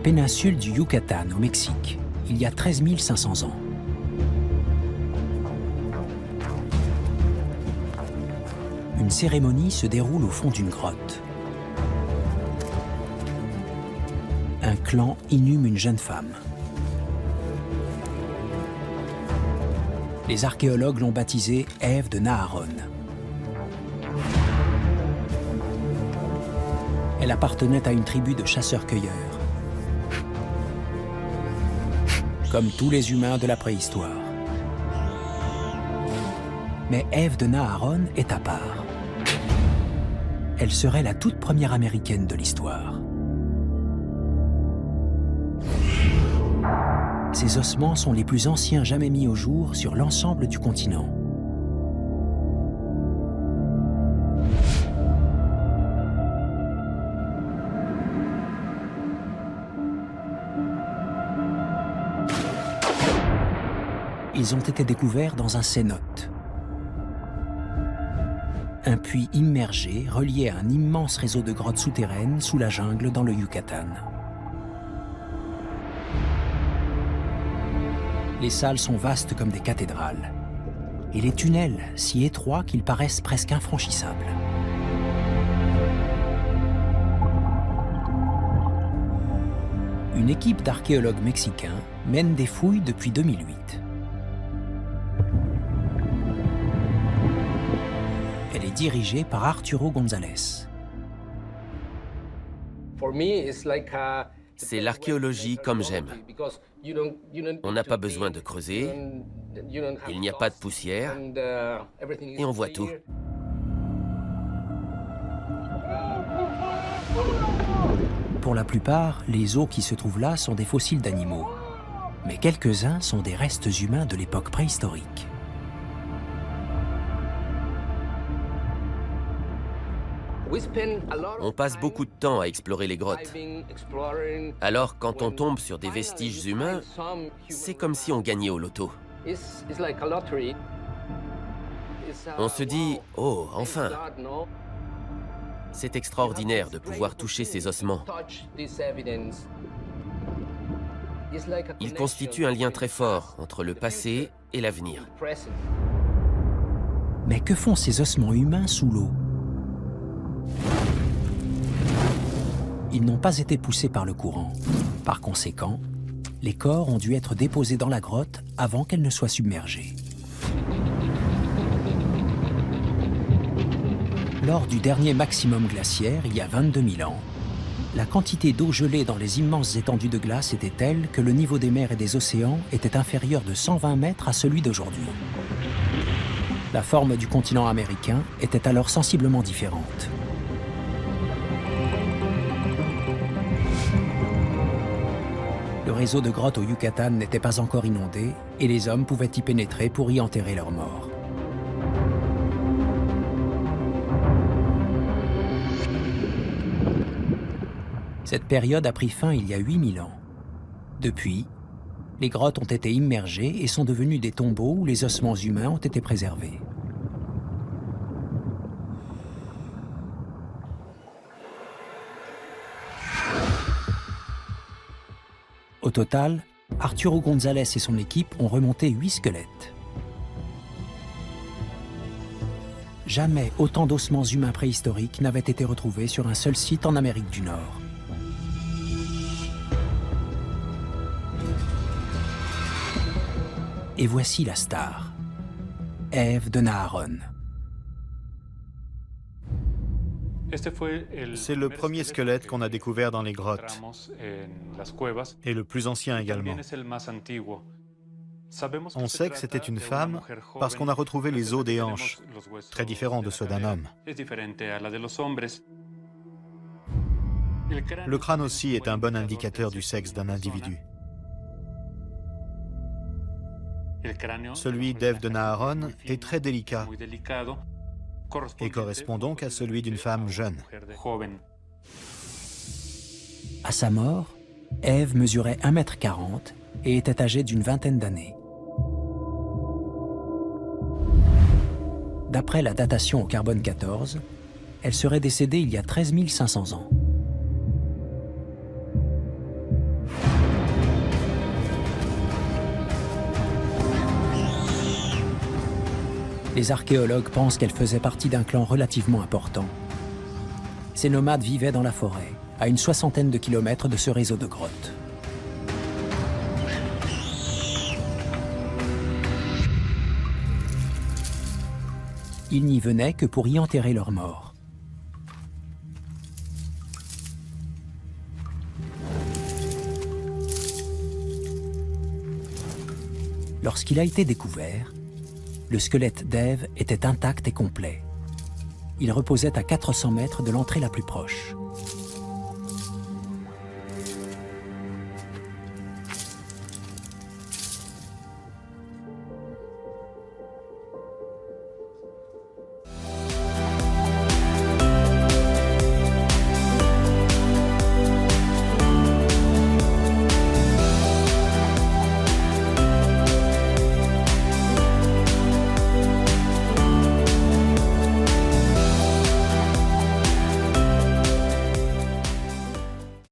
péninsule du Yucatan, au Mexique, il y a 13 500 ans. Une cérémonie se déroule au fond d'une grotte. Un clan inhume une jeune femme. Les archéologues l'ont baptisée Ève de Naharon. Elle appartenait à une tribu de chasseurs-cueilleurs, comme tous les humains de la préhistoire. Mais Ève de Naharon est à part. Elle serait la toute première américaine de l'histoire. Ces ossements sont les plus anciens jamais mis au jour sur l'ensemble du continent. Ils ont été découverts dans un cénote, un puits immergé relié à un immense réseau de grottes souterraines sous la jungle dans le Yucatan. Les salles sont vastes comme des cathédrales, et les tunnels si étroits qu'ils paraissent presque infranchissables. Une équipe d'archéologues mexicains mène des fouilles depuis 2008. Elle est dirigée par Arturo González. C'est l'archéologie comme j'aime. On n'a pas besoin de creuser, il n'y a pas de poussière, et on voit tout. Pour la plupart, les os qui se trouvent là sont des fossiles d'animaux. Mais quelques-uns sont des restes humains de l'époque préhistorique. On passe beaucoup de temps à explorer les grottes. Alors, quand on tombe sur des vestiges humains, c'est comme si on gagnait au loto. On se dit, oh, enfin! C'est extraordinaire de pouvoir toucher ces ossements. Ils constituent un lien très fort entre le passé et l'avenir. Mais que font ces ossements humains sous l'eau? Ils n'ont pas été poussés par le courant. Par conséquent, les corps ont dû être déposés dans la grotte avant qu'elle ne soit submergée. Lors du dernier maximum glaciaire, il y a 22 000 ans, la quantité d'eau gelée dans les immenses étendues de glace était telle que le niveau des mers et des océans était inférieur de 120 mètres à celui d'aujourd'hui. La forme du continent américain était alors sensiblement différente. Le réseau de grottes au Yucatan n'était pas encore inondé et les hommes pouvaient y pénétrer pour y enterrer leurs morts. Cette période a pris fin il y a 8000 ans. Depuis, les grottes ont été immergées et sont devenues des tombeaux où les ossements humains ont été préservés. Au total, Arturo González et son équipe ont remonté 8 squelettes. Jamais autant d'ossements humains préhistoriques n'avaient été retrouvés sur un seul site en Amérique du Nord. Et voici la star, Ève de Naharon. C'est le premier squelette qu'on a découvert dans les grottes, et le plus ancien également. On sait que c'était une femme parce qu'on a retrouvé les os des hanches, très différents de ceux d'un homme. Le crâne aussi est un bon indicateur du sexe d'un individu. Celui d'Ève de Naharon est très délicat et correspond donc à celui d'une femme jeune. À sa mort, Ève mesurait 1,40 m et était âgée d'une vingtaine d'années. D'après la datation au carbone 14, elle serait décédée il y a 13 500 ans. Les archéologues pensent qu'elle faisait partie d'un clan relativement important. Ces nomades vivaient dans la forêt, à une 60aine de kilomètres de ce réseau de grottes. Ils n'y venaient que pour y enterrer leurs morts. Lorsqu'il a été découvert, le squelette d'Ève était intact et complet. Il reposait à 400 mètres de l'entrée la plus proche.